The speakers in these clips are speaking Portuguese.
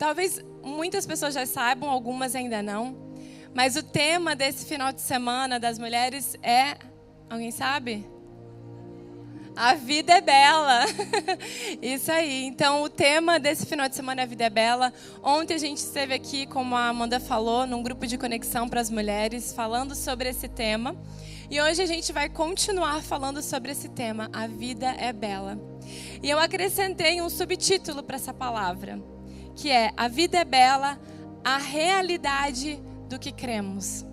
Talvez muitas pessoas já saibam, algumas ainda não. Mas o tema desse final de semana das mulheres é... Alguém sabe? A vida é bela. Isso aí. Então, o tema desse final de semana é a vida é bela. Ontem a gente esteve aqui, como a Amanda falou, num grupo de conexão para as mulheres, falando sobre esse tema. E hoje a gente vai continuar falando sobre esse tema, a vida é bela. E eu acrescentei um subtítulo para essa palavra, que é a vida é bela, a realidade do que cremos.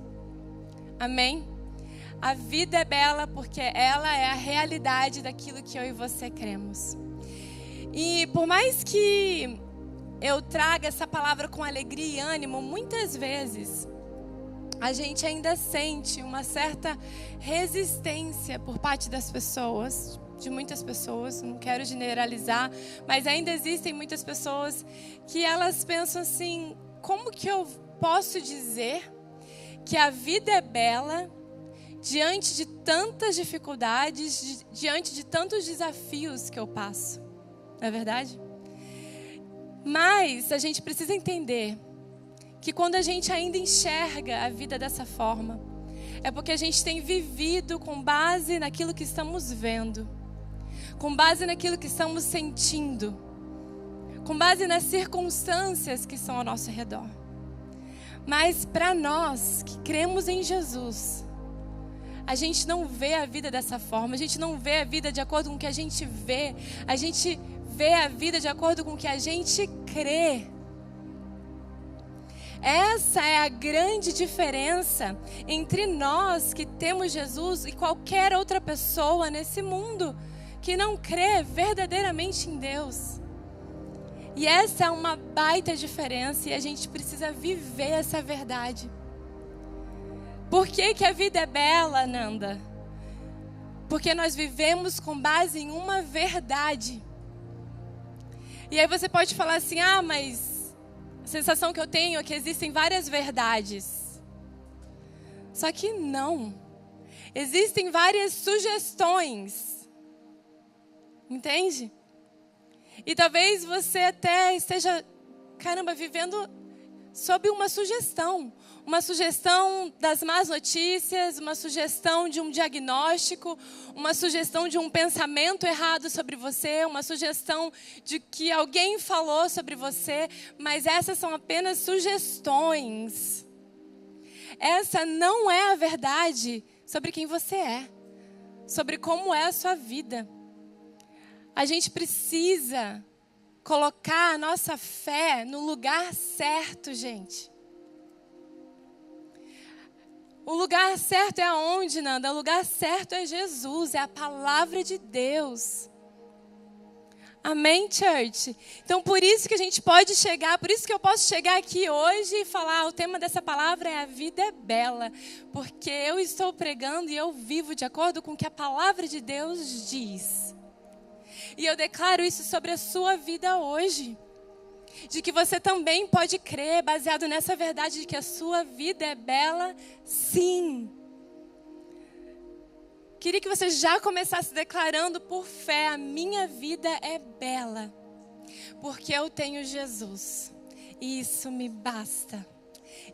Amém? A vida é bela porque ela é a realidade daquilo que eu e você cremos. E por mais que eu traga essa palavra com alegria e ânimo, muitas vezes a gente ainda sente uma certa resistência por parte das pessoas, de muitas pessoas, não quero generalizar, mas ainda existem muitas pessoas que elas pensam assim, como que eu posso dizer que a vida é bela diante de tantas dificuldades, diante de tantos desafios que eu passo, não é verdade? Mas a gente precisa entender que quando a gente ainda enxerga a vida dessa forma, é porque a gente tem vivido com base naquilo que estamos vendo, com base naquilo que estamos sentindo, com base nas circunstâncias que estão ao nosso redor. Mas para nós que cremos em Jesus, a gente não vê a vida dessa forma, a gente não vê a vida de acordo com o que a gente vê a vida de acordo com o que a gente crê. Essa é a grande diferença entre nós que temos Jesus e qualquer outra pessoa nesse mundo que não crê verdadeiramente em Deus. E essa é uma baita diferença e a gente precisa viver essa verdade. Por que que a vida é bela, Nanda? Porque nós vivemos com base em uma verdade. E aí você pode falar assim, mas a sensação que eu tenho é que existem várias verdades. Só que não. Existem várias sugestões. Entende? E talvez você até esteja, vivendo sob uma sugestão das más notícias, uma sugestão de um diagnóstico, uma sugestão de um pensamento errado sobre você, uma sugestão de que alguém falou sobre você, mas essas são apenas sugestões. Essa não é a verdade sobre quem você é, sobre como é a sua vida. A gente precisa colocar a nossa fé no lugar certo, gente. O lugar certo é aonde, Nanda? O lugar certo é Jesus, é a palavra de Deus. Amém, church? Então, por isso que a gente pode chegar, por isso que eu posso chegar aqui hoje e falar, o tema dessa palavra é a vida é bela. Porque eu estou pregando e eu vivo de acordo com o que a palavra de Deus diz. E eu declaro isso sobre a sua vida hoje. De que você também pode crer, baseado nessa verdade de que a sua vida é bela, sim. Queria que você já começasse declarando por fé, a minha vida é bela. Porque eu tenho Jesus. E isso me basta.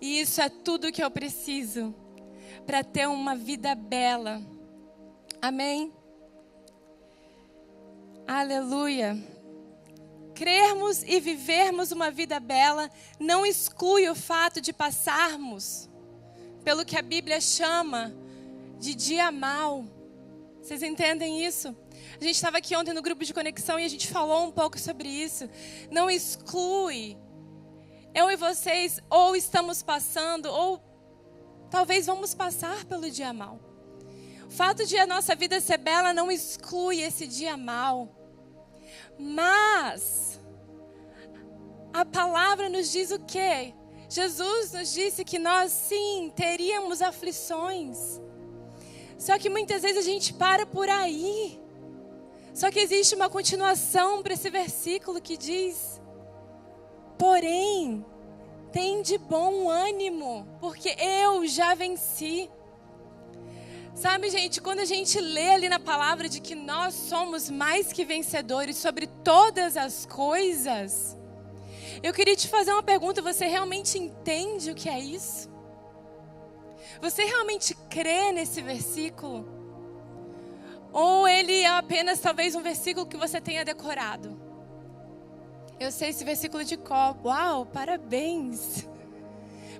E isso é tudo que eu preciso para ter uma vida bela. Amém? Aleluia. Crermos e vivermos uma vida bela não exclui o fato de passarmos pelo que a Bíblia chama de dia mau. Vocês entendem isso? A gente estava aqui ontem no grupo de conexão e a gente falou um pouco sobre isso. Não exclui. Eu e vocês ou estamos passando ou talvez vamos passar pelo dia mau. O fato de a nossa vida ser bela não exclui esse dia mau. Mas a palavra nos diz o quê? Jesus nos disse que nós sim teríamos aflições. Só que muitas vezes a gente para por aí. Só que existe uma continuação para esse versículo que diz: porém, tem de bom ânimo, porque eu já venci. Sabe, gente, quando a gente lê ali na palavra de que nós somos mais que vencedores sobre todas as coisas, Eu queria te fazer uma pergunta, você realmente entende o que é isso? Você realmente crê nesse versículo? Ou ele é apenas talvez um versículo que você tenha decorado? Eu sei esse versículo de cor. Uau, parabéns!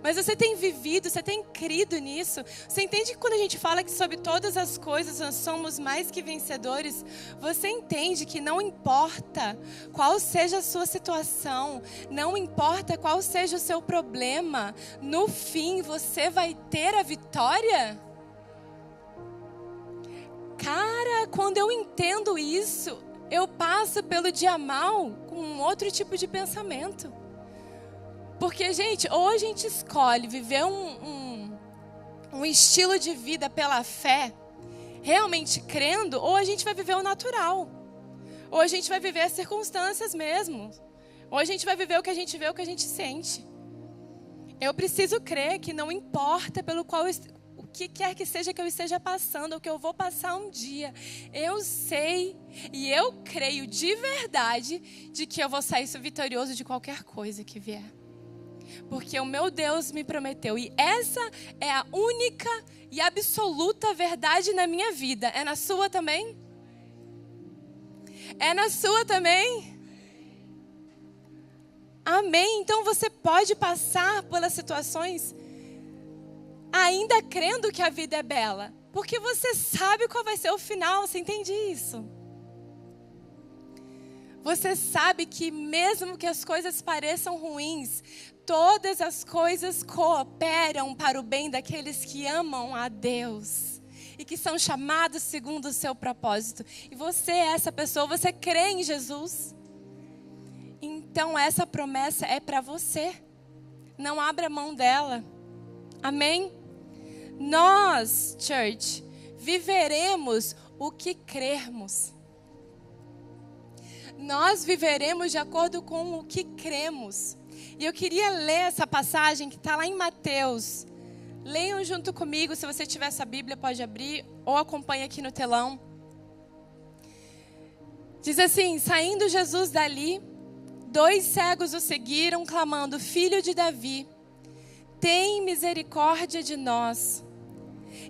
Mas você tem vivido, você tem crido nisso? Você entende que quando a gente fala que sobre todas as coisas nós somos mais que vencedores, você entende que não importa qual seja a sua situação, não importa qual seja o seu problema, no fim você vai ter a vitória? Cara, quando eu entendo isso, eu passo pelo dia mal com um outro tipo de pensamento. Porque, gente, ou a gente escolhe viver um estilo de vida pela fé, realmente crendo, ou a gente vai viver o natural. Ou a gente vai viver as circunstâncias mesmo. Ou a gente vai viver o que a gente vê, o que a gente sente. Eu preciso crer que não importa pelo qual o que quer que seja que eu esteja passando, ou que eu vou passar um dia, eu sei e eu creio de verdade de que eu vou sair vitorioso de qualquer coisa que vier. Porque o meu Deus me prometeu. E essa é a única e absoluta verdade na minha vida. É na sua também? É na sua também? Amém. Então você pode passar pelas situações ainda crendo que a vida é bela. Porque você sabe qual vai ser o final. Você entende isso? Você sabe que mesmo que as coisas pareçam ruins, todas as coisas cooperam para o bem daqueles que amam a Deus e que são chamados segundo o seu propósito. E você é essa pessoa, você crê em Jesus. Então essa promessa é para você. Não abra mão dela. Amém? Nós, church, viveremos o que crermos. Nós viveremos de acordo com o que cremos. E eu queria ler essa passagem que está lá em Mateus. Leiam junto comigo, se você tiver essa Bíblia pode abrir ou acompanhe aqui no telão. Diz assim: saindo Jesus dali, 2 cegos o seguiram, clamando: Filho de Davi, tem misericórdia de nós.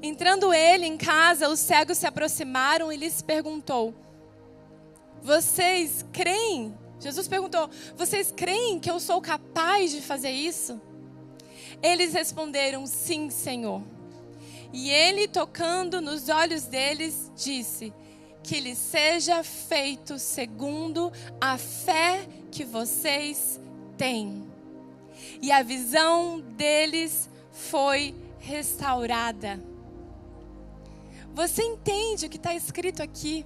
Entrando ele em casa, os cegos se aproximaram e lhes perguntou: vocês creem? Jesus perguntou: vocês creem que eu sou capaz de fazer isso? Eles responderam: sim, Senhor. E ele, tocando nos olhos deles, disse: que lhes seja feito segundo a fé que vocês têm. E a visão deles foi restaurada. Você entende o que está escrito aqui?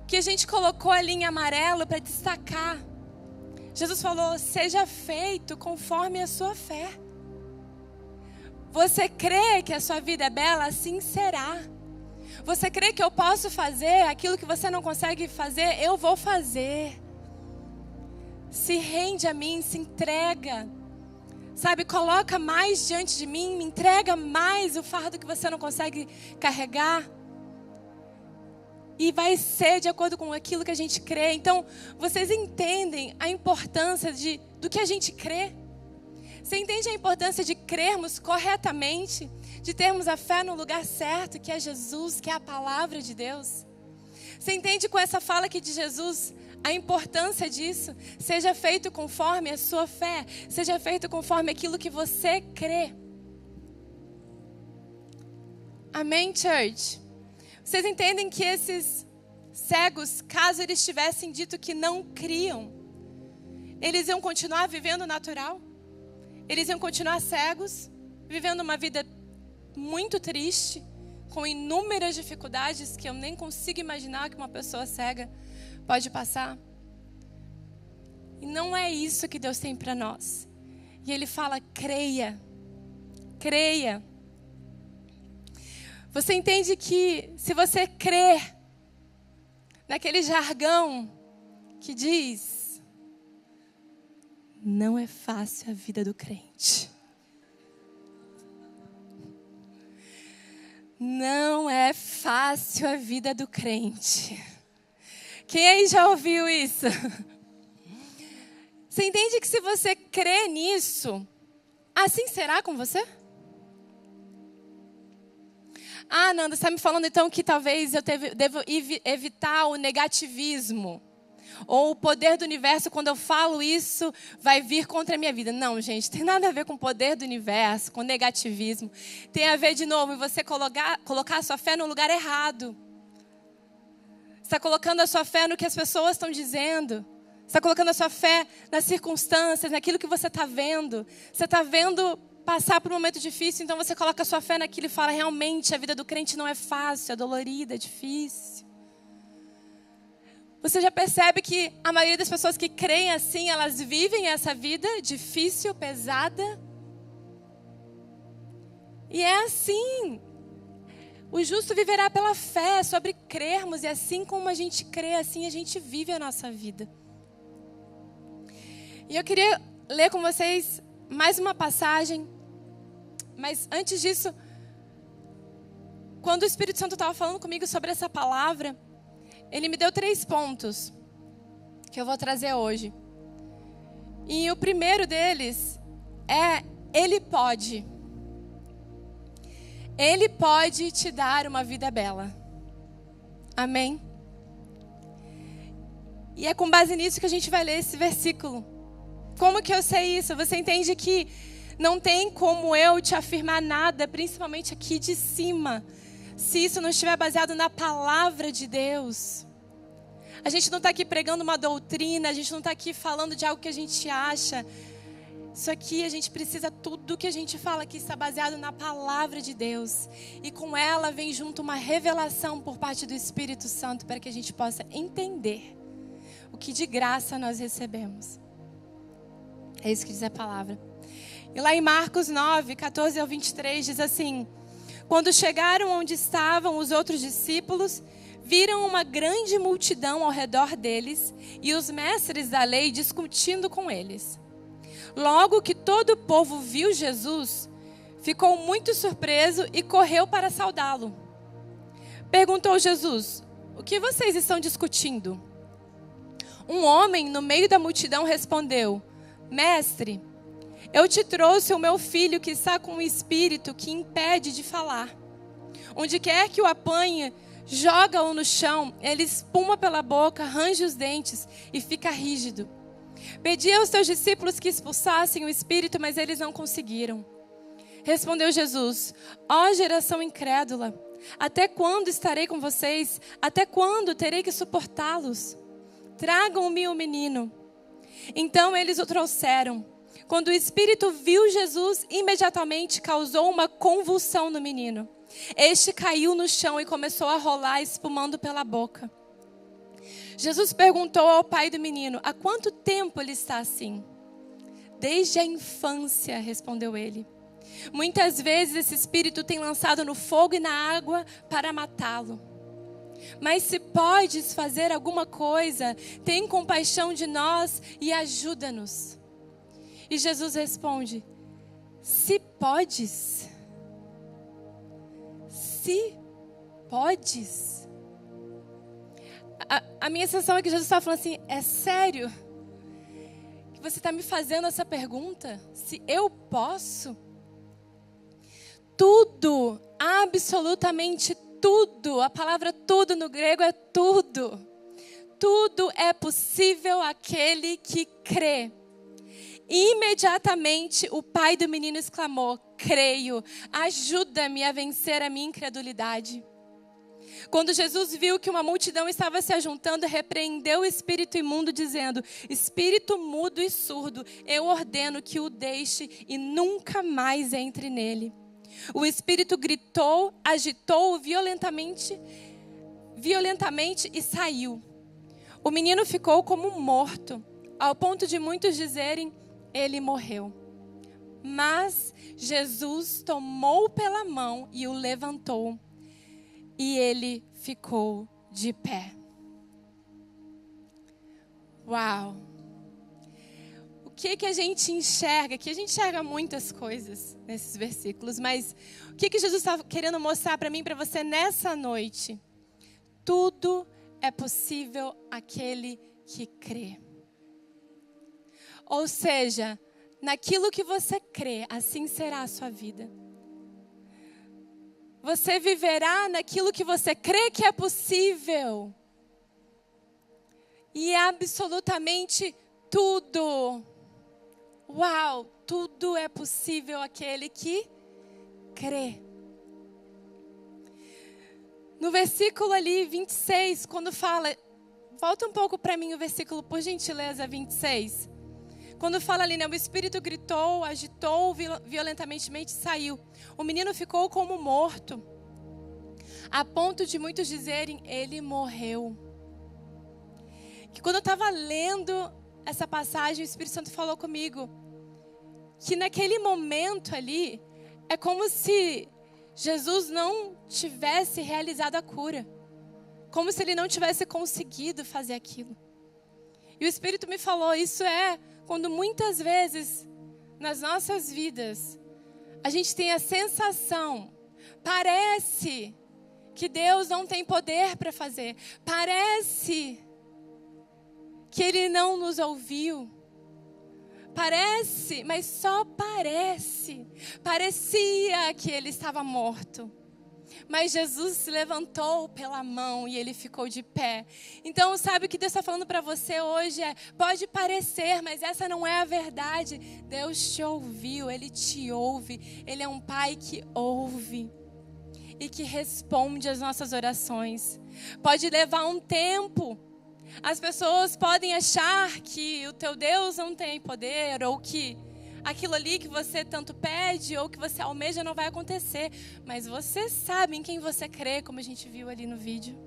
Que a gente colocou ali em amarelo para destacar. Jesus falou: seja feito conforme a sua fé. Você crê que a sua vida é bela? Assim será. Você crê que eu posso fazer aquilo que você não consegue fazer? Eu vou fazer. Se rende a mim, se entrega. Sabe, coloca mais diante de mim, me entrega mais o fardo que você não consegue carregar. E vai ser de acordo com aquilo que a gente crê. Então, vocês entendem a importância do que a gente crê? Você entende a importância de crermos corretamente? De termos a fé no lugar certo, que é Jesus, que é a palavra de Deus? Você entende com essa fala aqui de Jesus a importância disso? Seja feito conforme a sua fé. Seja feito conforme aquilo que você crê. Amém, church? Vocês entendem que esses cegos, caso eles tivessem dito que não criam, eles iam continuar vivendo o natural? Eles iam continuar cegos, vivendo uma vida muito triste, com inúmeras dificuldades que eu nem consigo imaginar que uma pessoa cega pode passar? E não é isso que Deus tem para nós. E Ele fala: creia, creia. Você entende que se você crer naquele jargão que diz: não é fácil a vida do crente. Não é fácil a vida do crente. Quem aí já ouviu isso? Você entende que se você crê nisso, assim será com você? Ah, Nanda, você está me falando então que talvez eu devo evitar o negativismo. Ou o poder do universo, quando eu falo isso, vai vir contra a minha vida. Não, gente, tem nada a ver com o poder do universo, com negativismo. Tem a ver, de novo, em você colocar a sua fé no lugar errado. Você está colocando a sua fé no que as pessoas estão dizendo. Você está colocando a sua fé nas circunstâncias, naquilo que você está vendo. Você está vendo passar por um momento difícil, então você coloca a sua fé naquilo e fala, realmente, a vida do crente não é fácil, é dolorida, é difícil. Você já percebe que a maioria das pessoas que creem assim, elas vivem essa vida difícil, pesada? E é assim. O justo viverá pela fé, sobre crermos. E assim como a gente crê, assim a gente vive a nossa vida. E eu queria ler com vocês mais uma passagem. Mas antes disso, quando o Espírito Santo estava falando comigo sobre essa palavra, ele me deu 3 pontos que eu vou trazer hoje. E o primeiro deles é: Ele pode. Ele pode te dar uma vida bela. Amém? E é com base nisso que a gente vai ler esse versículo. Como que eu sei isso? Você entende que não tem como eu te afirmar nada, principalmente aqui de cima, se isso não estiver baseado na palavra de Deus. A gente não está aqui pregando uma doutrina, a gente não está aqui falando de algo que a gente acha. Isso aqui a gente precisa, tudo que a gente fala aqui está baseado na palavra de Deus. E com ela vem junto uma revelação por parte do Espírito Santo para que a gente possa entender o que de graça nós recebemos. É isso que diz a palavra. E lá em Marcos 9, 14 ao 23 diz assim: Quando chegaram onde estavam os outros discípulos, viram uma grande multidão ao redor deles e os mestres da lei discutindo com eles. Logo que todo o povo viu Jesus, ficou muito surpreso e correu para saudá-lo. Perguntou Jesus: O que vocês estão discutindo? Um homem no meio da multidão respondeu: Mestre, eu te trouxe o meu filho que está com um espírito que impede de falar. Onde quer que o apanhe, joga-o no chão, ele espuma pela boca, range os dentes e fica rígido. Pedi aos teus discípulos que expulsassem o espírito, mas eles não conseguiram. Respondeu Jesus: Ó geração incrédula, até quando estarei com vocês? Até quando terei que suportá-los? Tragam-me o menino. Então eles o trouxeram. Quando o espírito viu Jesus, imediatamente causou uma convulsão no menino. Este caiu no chão e começou a rolar, espumando pela boca. Jesus perguntou ao pai do menino: Há quanto tempo ele está assim? Desde a infância, respondeu ele. Muitas vezes esse espírito tem lançado no fogo e na água para matá-lo. Mas se podes fazer alguma coisa, tem compaixão de nós e ajuda-nos. E Jesus responde: Se podes. Se podes. A minha sensação é que Jesus está falando assim: é sério que você está me fazendo essa pergunta? Se eu posso? Tudo, absolutamente tudo, a palavra tudo no grego é tudo. Tudo é possível àquele que crê. Imediatamente o pai do menino exclamou: Creio, ajuda-me a vencer a minha incredulidade. Quando Jesus viu que uma multidão estava se ajuntando, repreendeu o espírito imundo, dizendo: Espírito mudo e surdo, eu ordeno que o deixe e nunca mais entre nele. O espírito gritou, agitou-o violentamente e saiu. O menino ficou como morto, ao ponto de muitos dizerem: ele morreu. Mas Jesus tomou pela mão e o levantou. E ele ficou de pé. Uau! O que a gente enxerga? Aqui a gente enxerga muitas coisas nesses versículos, mas o que Jesus está querendo mostrar para mim e para você nessa noite? Tudo é possível àquele que crê. Ou seja, naquilo que você crê, assim será a sua vida. Você viverá naquilo que você crê que é possível. E absolutamente tudo. Uau, tudo é possível àquele que crê. No versículo ali, 26, quando fala... Volta um pouco para mim o versículo, por gentileza, 26. Quando fala ali, né? O espírito gritou, agitou violentamente e saiu. O menino ficou como morto. A ponto de muitos dizerem, ele morreu. Que quando eu estava lendo essa passagem, o Espírito Santo falou comigo que naquele momento ali, é como se Jesus não tivesse realizado a cura. Como se ele não tivesse conseguido fazer aquilo. E o Espírito me falou, isso é quando muitas vezes nas nossas vidas, a gente tem a sensação, parece que Deus não tem poder para fazer. Parece que Ele não nos ouviu. Parece, mas só parece. Parecia que Ele estava morto. Mas Jesus se levantou pela mão e Ele ficou de pé. Então, sabe o que Deus está falando para você hoje? Pode parecer, mas essa não é a verdade. Deus te ouviu, Ele te ouve. Ele é um Pai que ouve e que responde às nossas orações. Pode levar um tempo. As pessoas podem achar que o teu Deus não tem poder, ou que aquilo ali que você tanto pede, ou que você almeja não vai acontecer. Mas você sabe em quem você crê, como a gente viu ali no vídeo.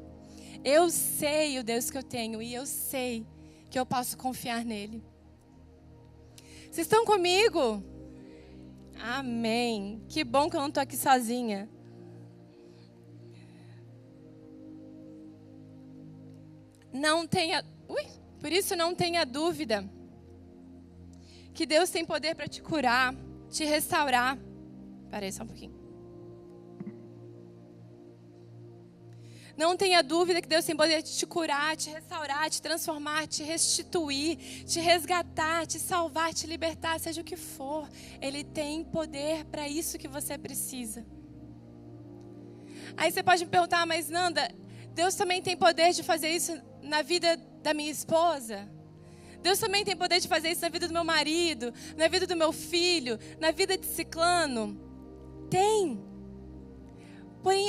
Eu sei o Deus que eu tenho, e eu sei que eu posso confiar nele. Vocês estão comigo? Amém. Que bom que eu não estou aqui sozinha. Por isso não tenha dúvida que Deus tem poder para te curar, te restaurar. Parei só um pouquinho. Não tenha dúvida que Deus tem poder de te curar, te restaurar, te transformar, te restituir, te resgatar, te salvar, te libertar, seja o que for. Ele tem poder para isso que você precisa. Aí você pode me perguntar, mas Nanda, Deus também tem poder de fazer isso na vida da minha esposa? Deus também tem poder de fazer isso na vida do meu marido, na vida do meu filho, na vida de ciclano? Tem. Porém,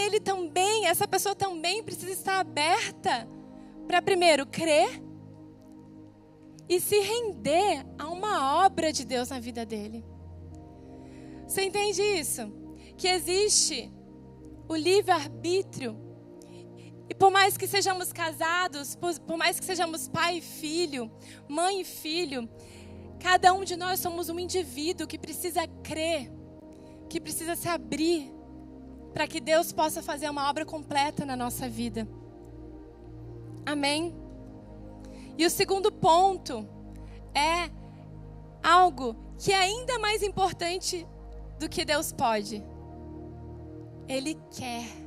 essa pessoa também precisa estar aberta para primeiro crer e se render a uma obra de Deus na vida dele. Você entende isso? Que existe o livre-arbítrio. E por mais que sejamos casados, por mais que sejamos pai e filho, mãe e filho, cada um de nós somos um indivíduo que precisa crer, que precisa se abrir para que Deus possa fazer uma obra completa na nossa vida. Amém? E o segundo ponto é algo que é ainda mais importante do que Deus pode. Ele quer.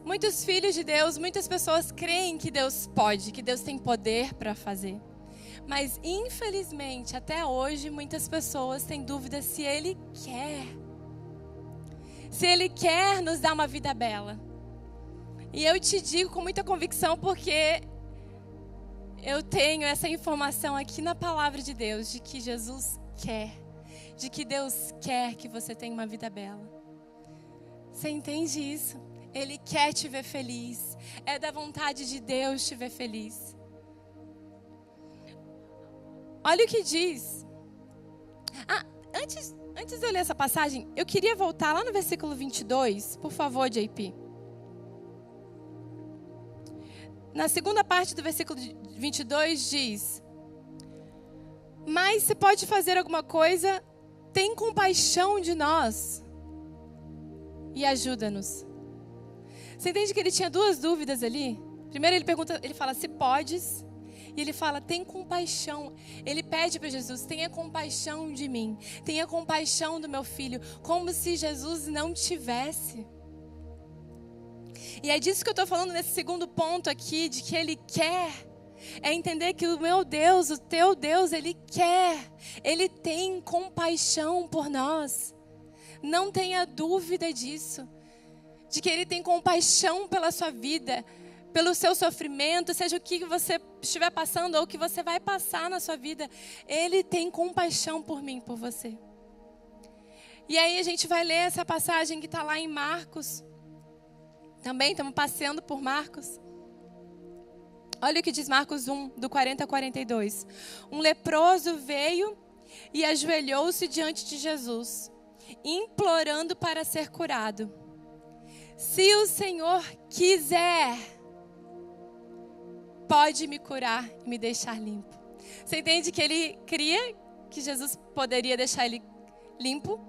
Muitos filhos de Deus, muitas pessoas creem que Deus pode, que Deus tem poder para fazer. Mas, infelizmente, até hoje, muitas pessoas têm dúvida se Ele quer. Se Ele quer nos dar uma vida bela. E eu te digo com muita convicção, porque eu tenho essa informação aqui na palavra de Deus, de que Jesus quer. De que Deus quer que você tenha uma vida bela. Você entende isso? Ele quer te ver feliz. É da vontade de Deus te ver feliz. Olha o que diz. Antes de eu ler essa passagem, eu queria voltar lá no versículo 22. Por favor, JP. Na segunda parte do versículo 22 diz: mas se pode fazer alguma coisa, tem compaixão de nós e ajuda-nos. Você entende que ele tinha duas dúvidas ali? Primeiro ele fala, se podes. E ele fala, tem compaixão. Ele pede para Jesus, tenha compaixão de mim. Tenha compaixão do meu filho. Como se Jesus não tivesse. E é disso que eu estou falando nesse segundo ponto aqui, de que ele quer. É entender que o meu Deus, o teu Deus, Ele quer, Ele tem compaixão por nós. Não tenha dúvida disso, de que Ele tem compaixão pela sua vida, pelo seu sofrimento, seja o que você estiver passando ou o que você vai passar na sua vida. Ele tem compaixão por mim, por você. E aí a gente vai ler essa passagem que está lá em Marcos. Também estamos passeando por Marcos. Olha o que diz Marcos 1, do 40 a 42. Um leproso veio e ajoelhou-se diante de Jesus, implorando para ser curado. Se o Senhor quiser, pode me curar e me deixar limpo. Você entende que ele cria que Jesus poderia deixar ele limpo,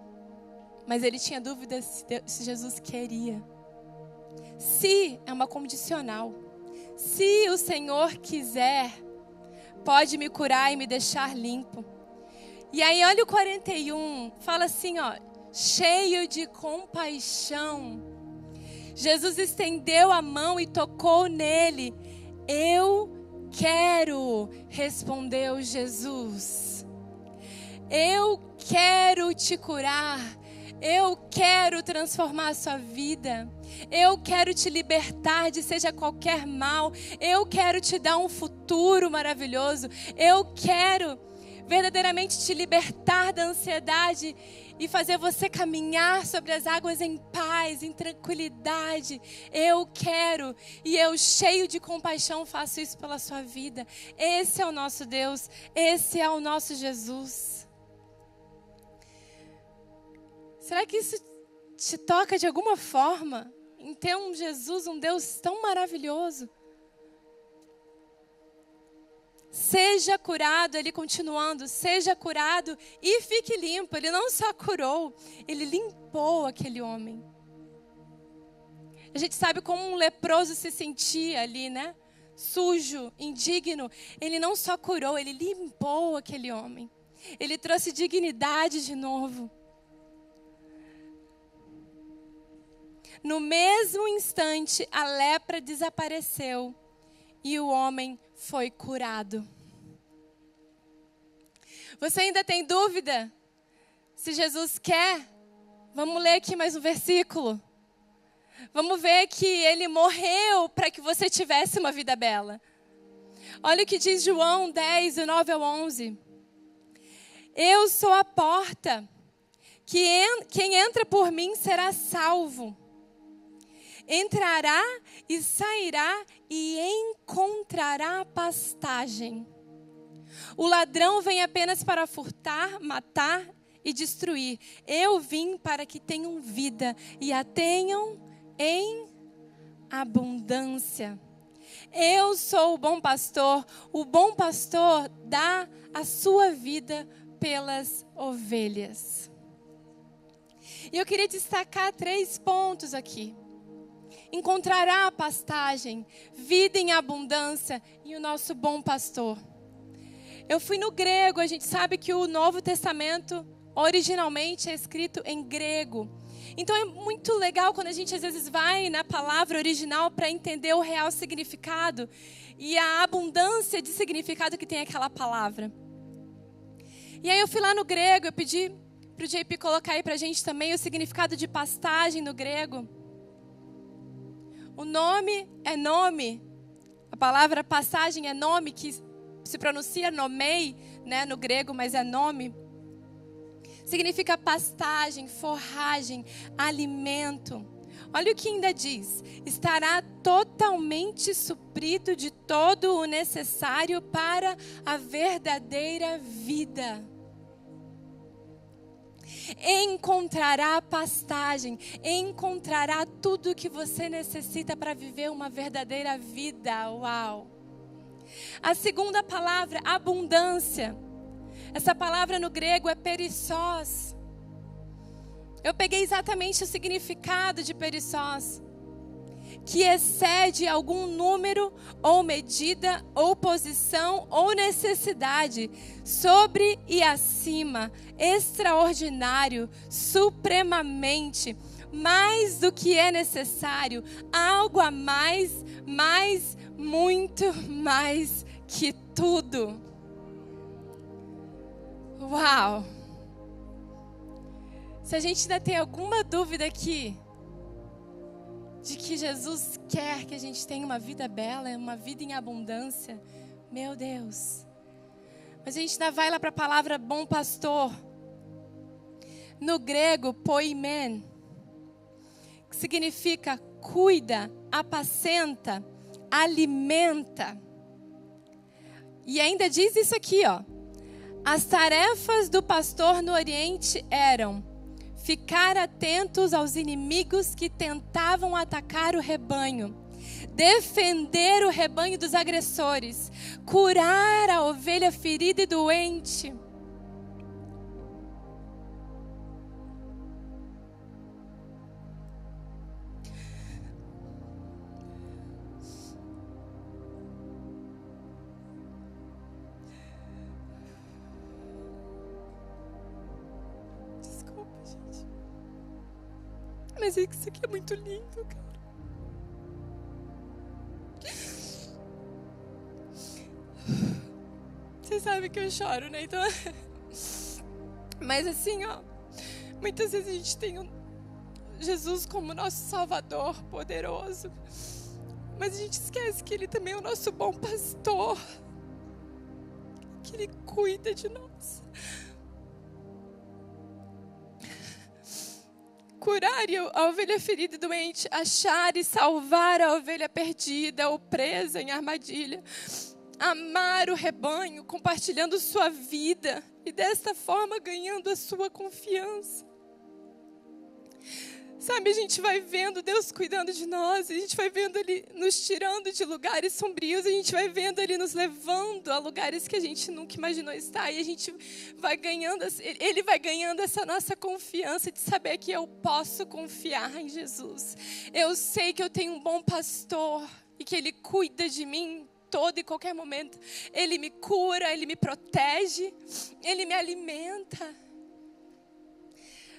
mas ele tinha dúvida se Jesus queria. Se é uma condicional. Se o Senhor quiser, pode me curar e me deixar limpo. E aí olha o 41, fala assim, ó, cheio de compaixão. Jesus estendeu a mão e tocou nele. Eu quero, respondeu Jesus. Eu quero te curar. Eu quero transformar a sua vida. Eu quero te libertar de seja qualquer mal. Eu quero te dar um futuro maravilhoso. Eu quero verdadeiramente te libertar da ansiedade e fazer você caminhar sobre as águas em paz, em tranquilidade. Eu quero, e eu, cheio de compaixão, faço isso pela sua vida. Esse é o nosso Deus, esse é o nosso Jesus. Será que isso te toca de alguma forma? Em ter um Jesus, um Deus tão maravilhoso? Seja curado, ele continuando, seja curado e fique limpo. Ele não só curou, ele limpou aquele homem. A gente sabe como um leproso se sentia ali, né? Sujo, indigno. Ele não só curou, ele limpou aquele homem. Ele trouxe dignidade de novo. No mesmo instante, a lepra desapareceu e o homem foi curado. Você ainda tem dúvida se Jesus quer? Vamos ler aqui mais um versículo. Vamos ver que ele morreu para que você tivesse uma vida bela. Olha o que diz João 10, do 9 ao 11. Eu sou a porta. Quem entra por mim será salvo. Entrará e sairá e encontrará pastagem. O ladrão vem apenas para furtar, matar e destruir. Eu vim para que tenham vida e a tenham em abundância. Eu sou o bom pastor. O bom pastor dá a sua vida pelas ovelhas. E eu queria destacar 3 pontos aqui. Encontrará a pastagem, vida em abundância e o nosso bom pastor. Eu fui no grego, a gente sabe que o Novo Testamento originalmente é escrito em grego. Então é muito legal quando a gente às vezes vai na palavra original para entender o real significado e a abundância de significado que tem aquela palavra. E aí eu fui lá no grego, eu pedi para o JP colocar aí para a gente também o significado de pastagem no grego. O nome é nome, a palavra passagem é nome, que se pronuncia nomei, né, no grego, mas é nome. Significa pastagem, forragem, alimento. Olha o que ainda diz: estará totalmente suprido de todo o necessário para a verdadeira vida. Encontrará pastagem, encontrará tudo o que você necessita para viver uma verdadeira vida. Uau! A segunda palavra, abundância. Essa palavra no grego é perissós. Eu peguei exatamente o significado de perissós, que excede algum número, ou medida, ou posição, ou necessidade, sobre e acima, extraordinário, supremamente, mais do que é necessário, algo a mais, muito mais que tudo. Uau! Se a gente ainda tem alguma dúvida aqui, de que Jesus quer que a gente tenha uma vida bela, uma vida em abundância, meu Deus. Mas a gente ainda vai lá para a palavra bom pastor. No grego, poimen, que significa cuida, apacenta, alimenta. E ainda diz isso aqui, ó. As tarefas do pastor no Oriente eram ficar atentos aos inimigos que tentavam atacar o rebanho, defender o rebanho dos agressores, curar a ovelha ferida e doente. Mas isso aqui é muito lindo, cara. Vocês sabem que eu choro, né? Então... Mas assim, ó, muitas vezes a gente tem Jesus como nosso Salvador poderoso, mas a gente esquece que Ele também é o nosso bom pastor, que Ele cuida de nós. Curar a ovelha ferida e doente, achar e salvar a ovelha perdida ou presa em armadilha. Amar o rebanho, compartilhando sua vida e desta forma ganhando a sua confiança. Sabe, a gente vai vendo Deus cuidando de nós, a gente vai vendo Ele nos tirando de lugares sombrios, a gente vai vendo Ele nos levando a lugares que a gente nunca imaginou estar, e a gente vai ganhando, Ele vai ganhando essa nossa confiança de saber que eu posso confiar em Jesus. Eu sei que eu tenho um bom pastor e que Ele cuida de mim todo e qualquer momento. Ele me cura, Ele me protege, Ele me alimenta.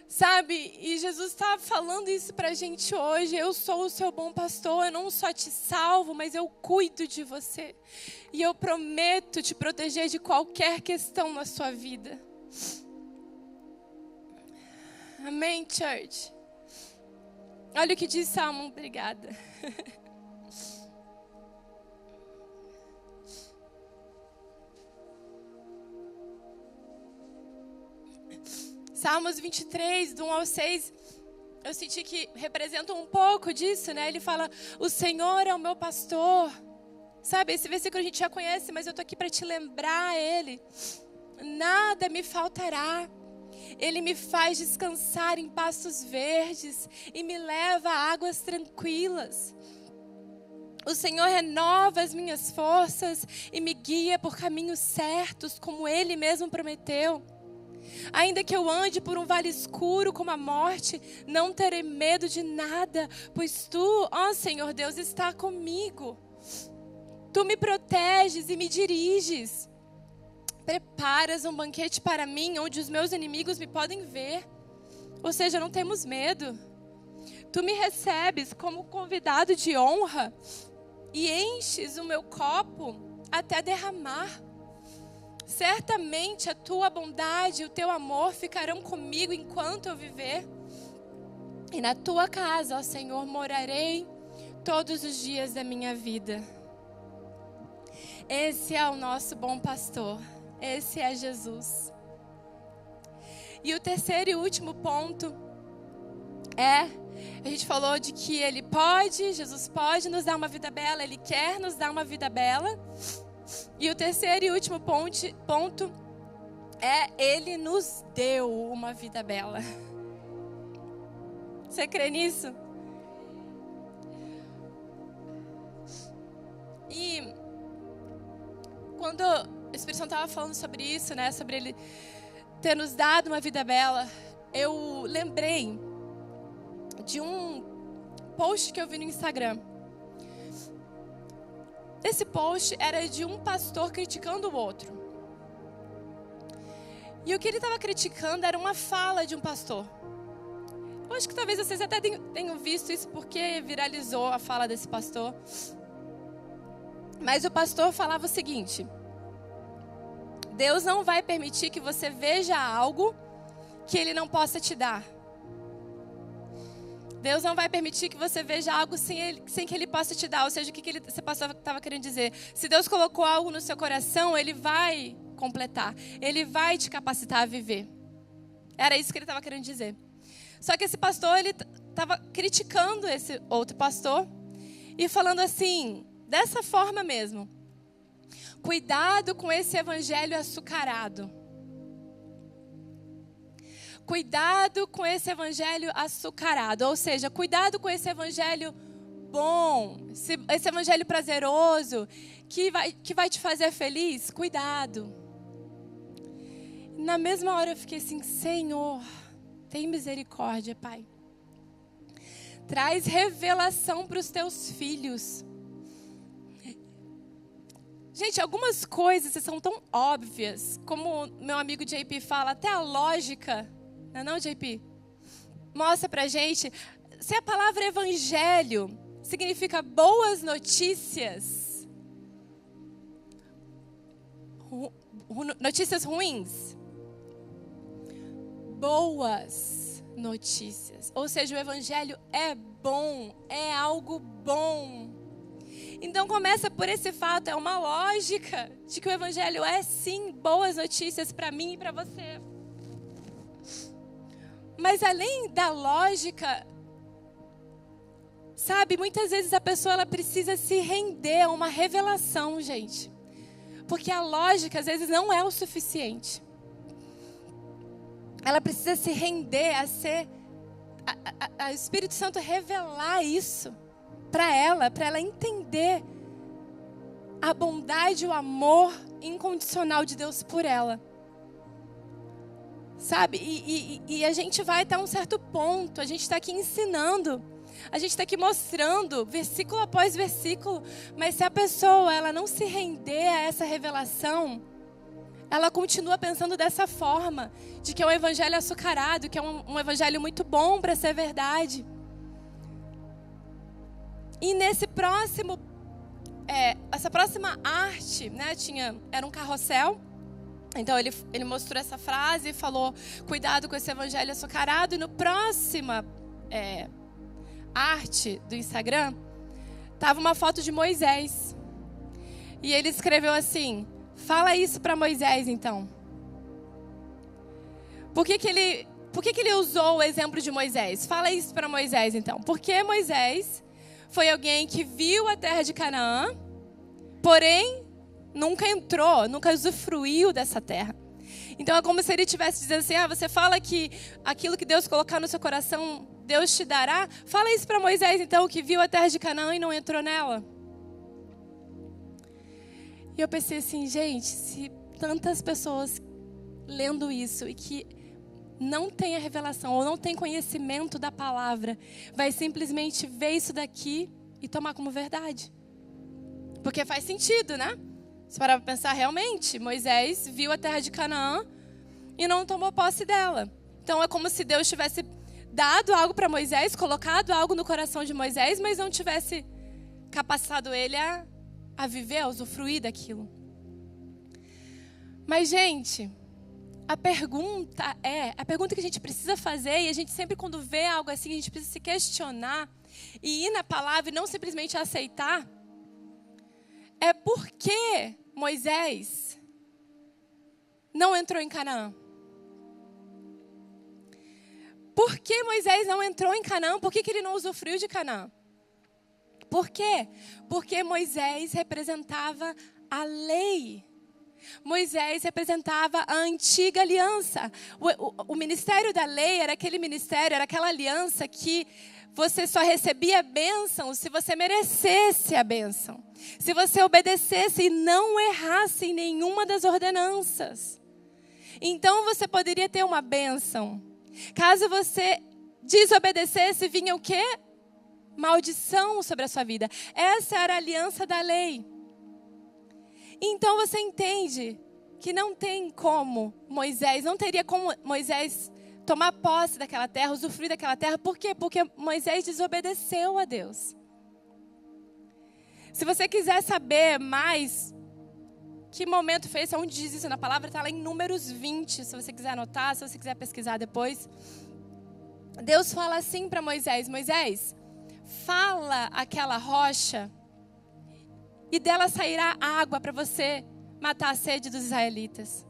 Sabe, e Jesus está falando isso para a gente hoje. Eu sou o seu bom pastor, eu não só te salvo, mas eu cuido de você. E eu prometo te proteger de qualquer questão na sua vida. Amém, church? Olha o que diz Salmo, obrigada. Salmos 23, do 1 ao 6, eu senti que representa um pouco disso, né? Ele fala, o Senhor é o meu pastor. Sabe, esse versículo a gente já conhece, mas eu tô aqui para te lembrar Ele. Nada me faltará. Ele me faz descansar em pastos verdes e me leva a águas tranquilas. O Senhor renova as minhas forças e me guia por caminhos certos, como Ele mesmo prometeu. Ainda que eu ande por um vale escuro como a morte, não terei medo de nada, pois Tu, ó Senhor Deus, está comigo. Tu me proteges e me diriges. Preparas um banquete para mim, onde os meus inimigos me podem ver. Ou seja, não temos medo. Tu me recebes como convidado de honra e enches o meu copo até derramar. Certamente a tua bondade e o teu amor ficarão comigo enquanto eu viver. E na tua casa, ó Senhor, morarei todos os dias da minha vida. Esse é o nosso bom pastor. Esse é Jesus. E o terceiro e último ponto a gente falou de que Jesus pode nos dar uma vida bela, Ele quer nos dar uma vida bela. E o terceiro e último ponto Ele nos deu uma vida bela. Você crê nisso? E quando o Espírito Santo estava falando sobre isso, né, sobre Ele ter nos dado uma vida bela, eu lembrei de um post que eu vi no Instagram. Esse post era de um pastor criticando o outro. E o que ele estava criticando era uma fala de um pastor. Eu acho que talvez vocês até tenham visto isso porque viralizou a fala desse pastor. Mas o pastor falava o seguinte: Deus não vai permitir que você veja algo que Ele não possa te dar. Deus não vai permitir que você veja algo sem que Ele possa te dar. Ou seja, o que esse pastor estava querendo dizer? Se Deus colocou algo no seu coração, Ele vai completar. Ele vai te capacitar a viver. Era isso que ele estava querendo dizer. Só que esse pastor, ele estava criticando esse outro pastor e falando assim, dessa forma mesmo: cuidado com esse evangelho açucarado. Cuidado com esse evangelho açucarado. Ou seja, cuidado com esse evangelho bom, esse evangelho prazeroso, que vai te fazer feliz. Cuidado. Na mesma hora eu fiquei assim: Senhor, tem misericórdia, Pai. Traz revelação para os teus filhos. Gente, algumas coisas são tão óbvias, como meu amigo JP fala, até a lógica, não é JP? Mostra pra gente, se a palavra evangelho significa boas notícias, notícias ruins, boas notícias, ou seja, o evangelho é bom, é algo bom. Então começa por esse fato, é uma lógica de que o evangelho é sim boas notícias para mim e para você. Mas além da lógica, sabe, muitas vezes a pessoa ela precisa se render a uma revelação, gente. Porque a lógica às vezes não é o suficiente. Ela precisa se render a ser, a Espírito Santo revelar isso para ela entender a bondade e o amor incondicional de Deus por ela. Sabe? E a gente vai até um certo ponto, a gente está aqui ensinando, a gente está aqui mostrando, versículo após versículo, mas se a pessoa ela não se render a essa revelação, ela continua pensando dessa forma, de que é um evangelho açucarado, que é um evangelho muito bom para ser verdade. E nesse próximo, essa próxima arte, né, era um carrossel. Então ele mostrou essa frase e falou, cuidado com esse evangelho açucarado. E no próxima arte do Instagram, estava uma foto de Moisés. E ele escreveu assim, fala isso para Moisés então. Por que ele usou o exemplo de Moisés? Fala isso para Moisés então. Porque Moisés foi alguém que viu a terra de Canaã, porém nunca entrou, nunca usufruiu dessa terra. Então é como se ele estivesse dizendo assim, você fala que aquilo que Deus colocar no seu coração, Deus te dará. Fala isso para Moisés então, que viu a terra de Canaã e não entrou nela. E eu pensei assim, gente, se tantas pessoas lendo isso e que não tem a revelação ou não tem conhecimento da palavra, vai simplesmente ver isso daqui e tomar como verdade. Porque faz sentido, né? Se parar para pensar, realmente, Moisés viu a terra de Canaã e não tomou posse dela. Então é como se Deus tivesse dado algo para Moisés, colocado algo no coração de Moisés, mas não tivesse capacitado ele a viver, a usufruir daquilo. Mas, gente, a pergunta que a gente precisa fazer, e a gente sempre quando vê algo assim, a gente precisa se questionar e ir na palavra e não simplesmente aceitar, é por que Moisés não entrou em Canaã? Por que Moisés não entrou em Canaã? Por que ele não usufruiu de Canaã? Por quê? Porque Moisés representava a lei. Moisés representava a antiga aliança. O ministério da lei era aquele ministério, era aquela aliança que você só recebia a bênção se você merecesse a bênção. Se você obedecesse e não errasse em nenhuma das ordenanças. Então você poderia ter uma bênção. Caso você desobedecesse, vinha o quê? Maldição sobre a sua vida. Essa era a aliança da lei. Então você entende que não tem como Moisés, não teria como Moisés tomar posse daquela terra, usufruir daquela terra. Por quê? Porque Moisés desobedeceu a Deus. Se você quiser saber mais que momento foi esse, onde diz isso na palavra, está lá em Números 20, se você quiser anotar, se você quiser pesquisar depois. Deus fala assim para Moisés: Moisés, fala aquela rocha e dela sairá água para você matar a sede dos israelitas.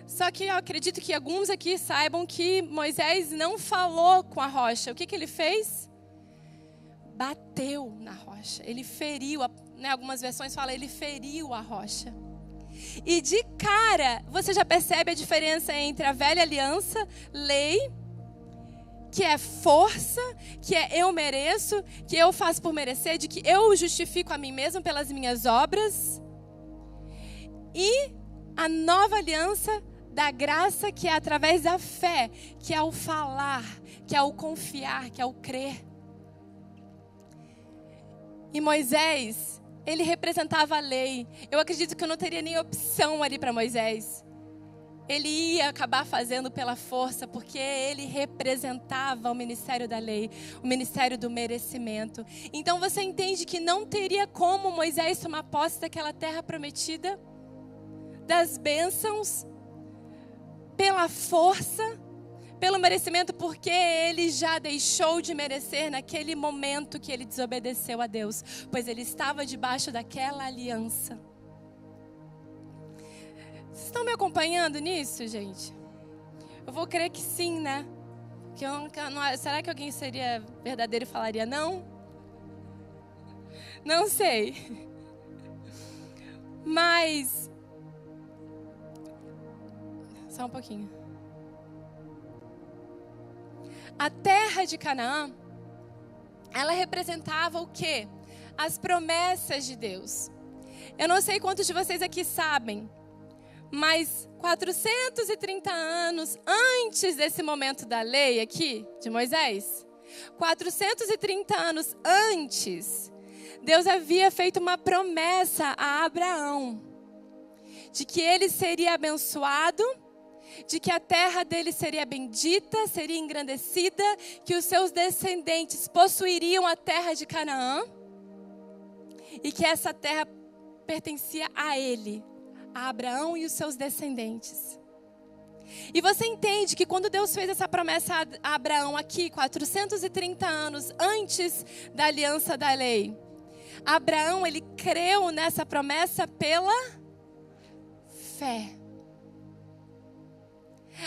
Só que eu acredito que alguns aqui saibam que Moisés não falou com a rocha. O que ele fez? Bateu na rocha. Ele feriu, algumas versões falam, ele feriu a rocha. E de cara, você já percebe a diferença entre a velha aliança, lei, que é força, que é eu mereço, que eu faço por merecer, de que eu justifico a mim mesmo pelas minhas obras. E a nova aliança da graça, que é através da fé, que é o falar, que é o confiar, que é o crer. E Moisés, ele representava a lei. Eu acredito que eu não teria nem opção ali para Moisés. Ele ia acabar fazendo pela força, porque ele representava o ministério da lei, o ministério do merecimento. Então você entende que não teria como Moisés tomar posse daquela terra prometida, das bênçãos, pela força, pelo merecimento, porque ele já deixou de merecer naquele momento que ele desobedeceu a Deus, pois ele estava debaixo daquela aliança. Vocês estão me acompanhando nisso, gente? Eu vou crer que sim, né? Será que alguém seria verdadeiro e falaria não? Não sei. Mas só um pouquinho. A terra de Canaã, ela representava o quê? As promessas de Deus. Eu não sei quantos de vocês aqui sabem, mas 430 anos antes desse momento da lei aqui, de Moisés, 430 anos antes, Deus havia feito uma promessa a Abraão, de que ele seria abençoado, de que a terra dele seria bendita, seria engrandecida, que os seus descendentes possuiriam a terra de Canaã e que essa terra pertencia a ele, a Abraão e os seus descendentes. E você entende que quando Deus fez essa promessa a Abraão aqui, 430 anos antes da aliança da lei, Abraão, ele creu nessa promessa pela fé.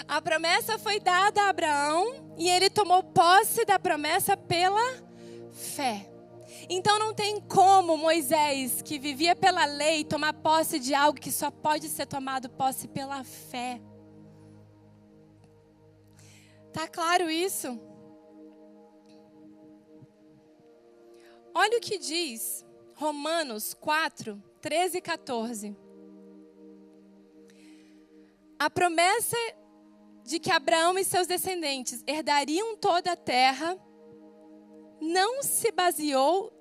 A promessa foi dada a Abraão e ele tomou posse da promessa pela fé. Então não tem como Moisés, que vivia pela lei, tomar posse de algo que só pode ser tomado posse pela fé. Tá claro isso? Olha o que diz Romanos 4, 13 e 14. A promessa de que Abraão e seus descendentes herdariam toda a terra não se baseou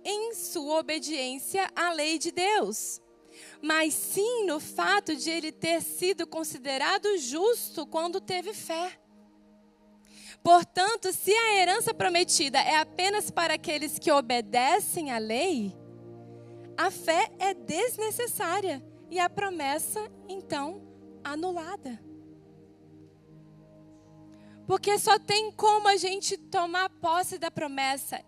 em sua obediência à lei de Deus, mas sim no fato de ele ter sido considerado justo quando teve fé. Portanto, se a herança prometida é apenas para aqueles que obedecem à lei, a fé é desnecessária e a promessa, então, anulada. Porque só tem como a gente tomar posse da promessa.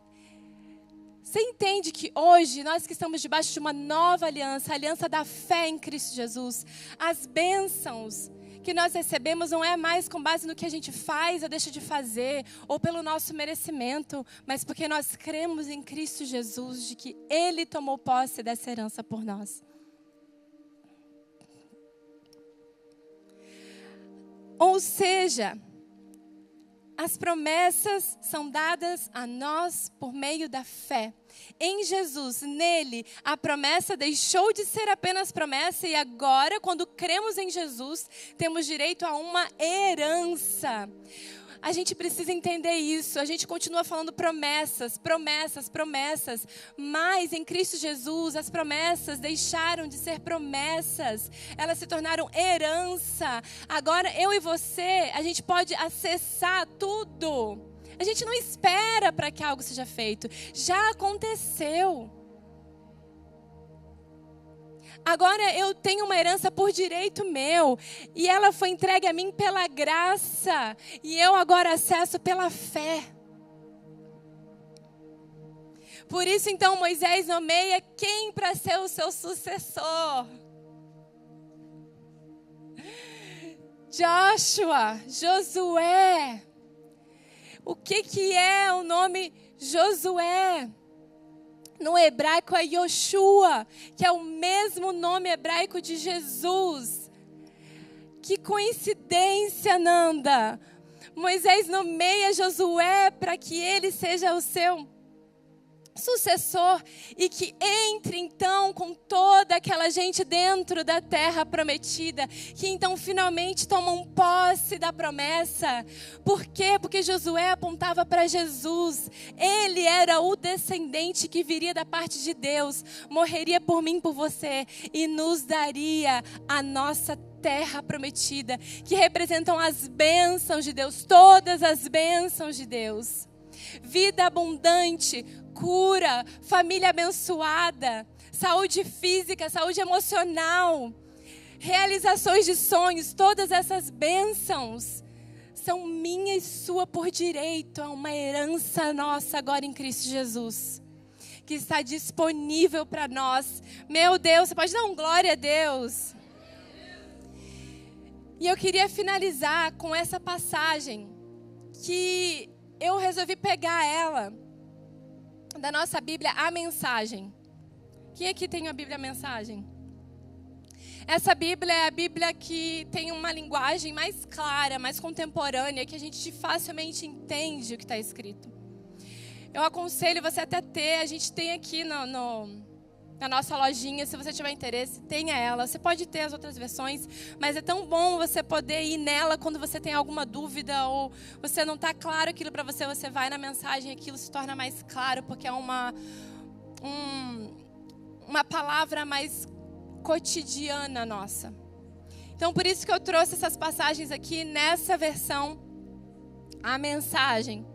Você entende que hoje, nós que estamos debaixo de uma nova aliança, a aliança da fé em Cristo Jesus, as bênçãos que nós recebemos não é mais com base no que a gente faz ou deixa de fazer, ou pelo nosso merecimento, mas porque nós cremos em Cristo Jesus, de que Ele tomou posse dessa herança por nós. Ou seja, as promessas são dadas a nós por meio da fé. Em Jesus, nele, a promessa deixou de ser apenas promessa e agora, quando cremos em Jesus, temos direito a uma herança. A gente precisa entender isso. A gente continua falando promessas, promessas, promessas. Mas em Cristo Jesus, as promessas deixaram de ser promessas. Elas se tornaram herança. Agora, eu e você, a gente pode acessar tudo. A gente não espera para que algo seja feito. Já aconteceu. Agora eu tenho uma herança por direito meu. E ela foi entregue a mim pela graça. E eu agora acesso pela fé. Por isso, então, Moisés nomeia quem para ser o seu sucessor? Joshua, Josué. O que é o nome Josué? No hebraico é Yoshua, que é o mesmo nome hebraico de Jesus. Que coincidência, Nanda! Moisés nomeia Josué para que ele seja o seu sucessor e que entre então com toda aquela gente dentro da terra prometida, que então finalmente tomam posse da promessa. Por quê? Porque Josué apontava para Jesus. Ele era o descendente que viria da parte de Deus, morreria por mim, por você e nos daria a nossa terra prometida, que representam as bênçãos de Deus, todas as bênçãos de Deus. Vida abundante, cura, família abençoada, saúde física, saúde emocional, realizações de sonhos, todas essas bênçãos são minha e sua por direito. É uma herança nossa agora em Cristo Jesus, que está disponível para nós. Meu Deus, você pode dar um glória a Deus? E eu queria finalizar com essa passagem que eu resolvi pegar ela da nossa Bíblia, a Mensagem. Quem aqui tem a Bíblia, a Mensagem? Essa Bíblia é a Bíblia que tem uma linguagem mais clara, mais contemporânea, que a gente facilmente entende o que está escrito. Eu aconselho você até ter, a gente tem aqui na nossa lojinha, se você tiver interesse, tenha ela. Você pode ter as outras versões, mas é tão bom você poder ir nela quando você tem alguma dúvida ou você não está claro aquilo para você, você vai na Mensagem e aquilo se torna mais claro, porque é uma palavra mais cotidiana nossa. Então, por isso que eu trouxe essas passagens aqui nessa versão, a Mensagem.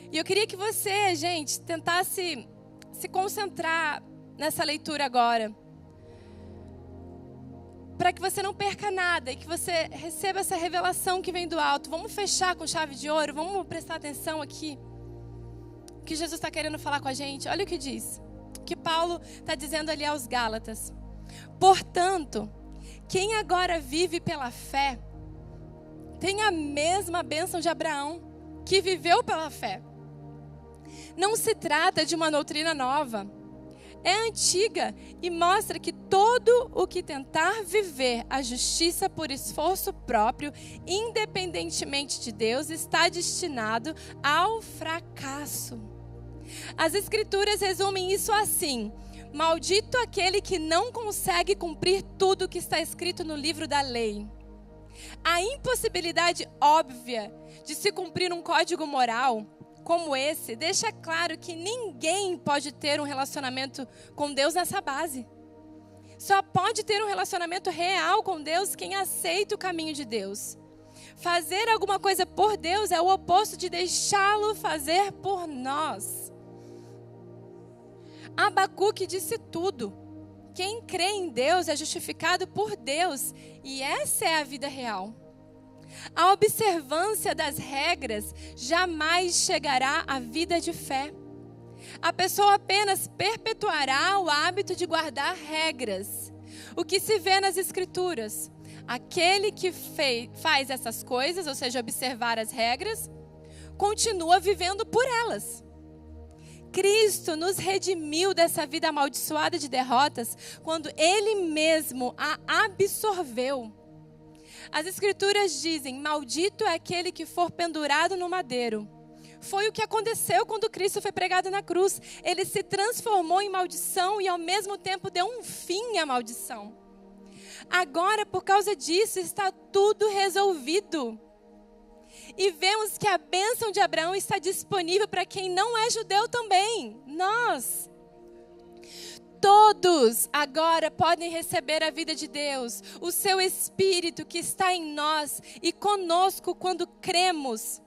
E eu queria que você, gente, tentasse se concentrar nessa leitura agora, para que você não perca nada e que você receba essa revelação que vem do alto. Vamos fechar com chave de ouro, vamos prestar atenção aqui, o que Jesus está querendo falar com a gente. Olha o que diz, o que Paulo está dizendo ali aos Gálatas. Portanto, quem agora vive pela fé, tem a mesma bênção de Abraão, que viveu pela fé. Não se trata de uma doutrina nova, é antiga e mostra que todo o que tentar viver a justiça por esforço próprio, independentemente de Deus, está destinado ao fracasso. As Escrituras resumem isso assim: maldito aquele que não consegue cumprir tudo o que está escrito no livro da lei. A impossibilidade óbvia de se cumprir um código moral como esse deixa claro que ninguém pode ter um relacionamento com Deus nessa base. Só pode ter um relacionamento real com Deus quem aceita o caminho de Deus. Fazer alguma coisa por Deus é o oposto de deixá-lo fazer por nós. Abacuque disse tudo. Quem crê em Deus é justificado por Deus, e essa é a vida real. A observância das regras jamais chegará à vida de fé. A pessoa apenas perpetuará o hábito de guardar regras. O que se vê nas Escrituras? Aquele que faz essas coisas, ou seja, observar as regras, continua vivendo por elas. Cristo nos redimiu dessa vida amaldiçoada de derrotas quando Ele mesmo a absorveu. As Escrituras dizem: maldito é aquele que for pendurado no madeiro. Foi o que aconteceu quando Cristo foi pregado na cruz. Ele se transformou em maldição e ao mesmo tempo deu um fim à maldição. Agora, por causa disso, está tudo resolvido. E vemos que a bênção de Abraão está disponível para quem não é judeu também. Nós. Todos agora podem receber a vida de Deus, o seu Espírito que está em nós e conosco quando cremos,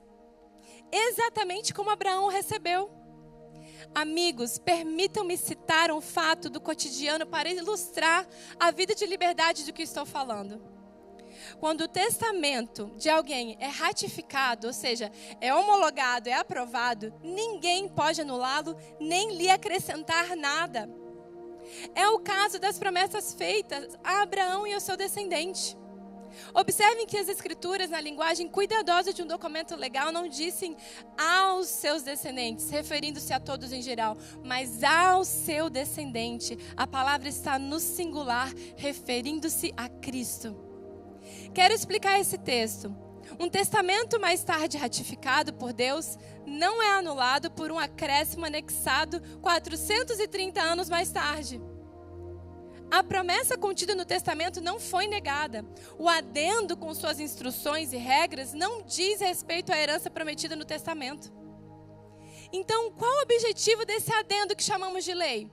exatamente como Abraão recebeu. Amigos, permitam-me citar um fato do cotidiano para ilustrar a vida de liberdade do que estou falando. Quando o testamento de alguém é ratificado, ou seja, é homologado, é aprovado, ninguém pode anulá-lo nem lhe acrescentar nada. É o caso das promessas feitas a Abraão e ao seu descendente. Observem que as escrituras, na linguagem cuidadosa de um documento legal, não dizem aos seus descendentes, referindo-se a todos em geral, mas ao seu descendente. A palavra está no singular, referindo-se a Cristo. Quero explicar esse texto. Um testamento mais tarde ratificado por Deus não é anulado por um acréscimo anexado 430 anos mais tarde. A promessa contida no testamento não foi negada. O adendo com suas instruções e regras não diz respeito à herança prometida no testamento. Então, qual o objetivo desse adendo que chamamos de lei?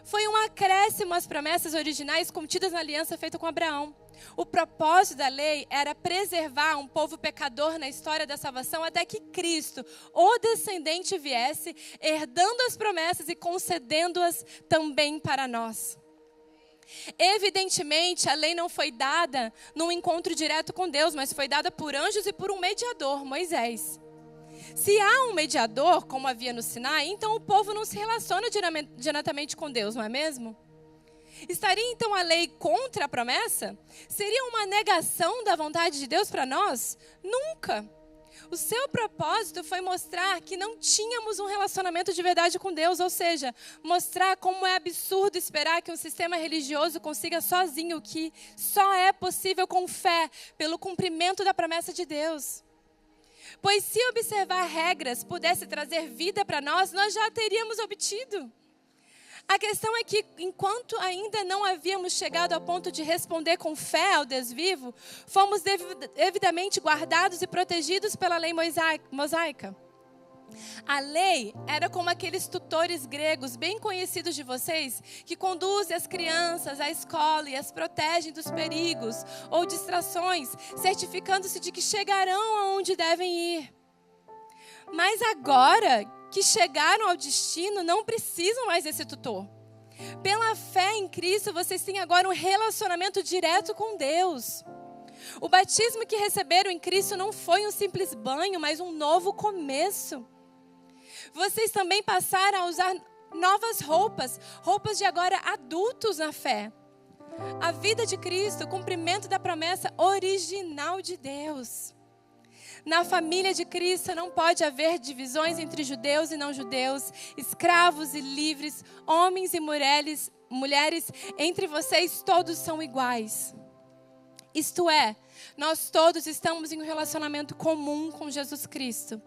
Foi um acréscimo às promessas originais contidas na aliança feita com Abraão. O propósito da lei era preservar um povo pecador na história da salvação até que Cristo, o descendente, viesse, herdando as promessas e concedendo-as também para nós. Evidentemente, a lei não foi dada num encontro direto com Deus, mas foi dada por anjos e por um mediador, Moisés. Se há um mediador, como havia no Sinai, então o povo não se relaciona diretamente com Deus, não é mesmo? Estaria então a lei contra a promessa? Seria uma negação da vontade de Deus para nós? Nunca! O seu propósito foi mostrar que não tínhamos um relacionamento de verdade com Deus, ou seja, mostrar como é absurdo esperar que um sistema religioso consiga sozinho o que só é possível com fé, pelo cumprimento da promessa de Deus. Pois se observar regras pudesse trazer vida para nós, nós já teríamos obtido. A questão é que, enquanto ainda não havíamos chegado ao ponto de responder com fé ao Deus vivo, fomos devidamente guardados e protegidos pela lei mosaica. A lei era como aqueles tutores gregos bem conhecidos de vocês, que conduzem as crianças à escola e as protegem dos perigos ou distrações, certificando-se de que chegarão aonde devem ir. Mas agora que chegaram ao destino, não precisam mais desse tutor. Pela fé em Cristo, vocês têm agora um relacionamento direto com Deus. O batismo que receberam em Cristo não foi um simples banho, mas um novo começo. Vocês também passaram a usar novas roupas de agora adultos na fé. A vida de Cristo, o cumprimento da promessa original de Deus. Na família de Cristo não pode haver divisões entre judeus e não judeus, escravos e livres, homens e mulheres, entre vocês todos são iguais. Isto é, nós todos estamos em um relacionamento comum com Jesus Cristo.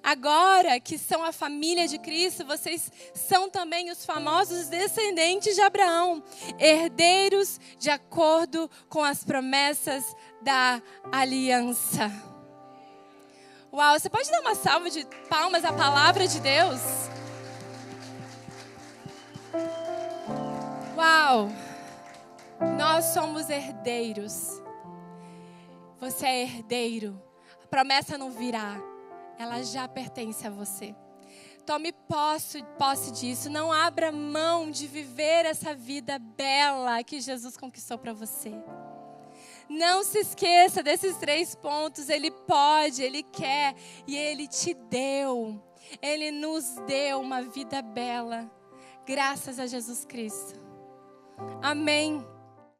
Agora que são a família de Cristo, vocês são também os famosos descendentes de Abraão, herdeiros de acordo com as promessas da aliança. Uau, você pode dar uma salva de palmas à palavra de Deus? Uau! Nós somos herdeiros. Você é herdeiro. A promessa não virá. Ela já pertence a você. Tome posse disso. Não abra mão de viver essa vida bela que Jesus conquistou para você. Não se esqueça desses 3 pontos. Ele pode, Ele quer e Ele te deu. Ele nos deu uma vida bela. Graças a Jesus Cristo. Amém.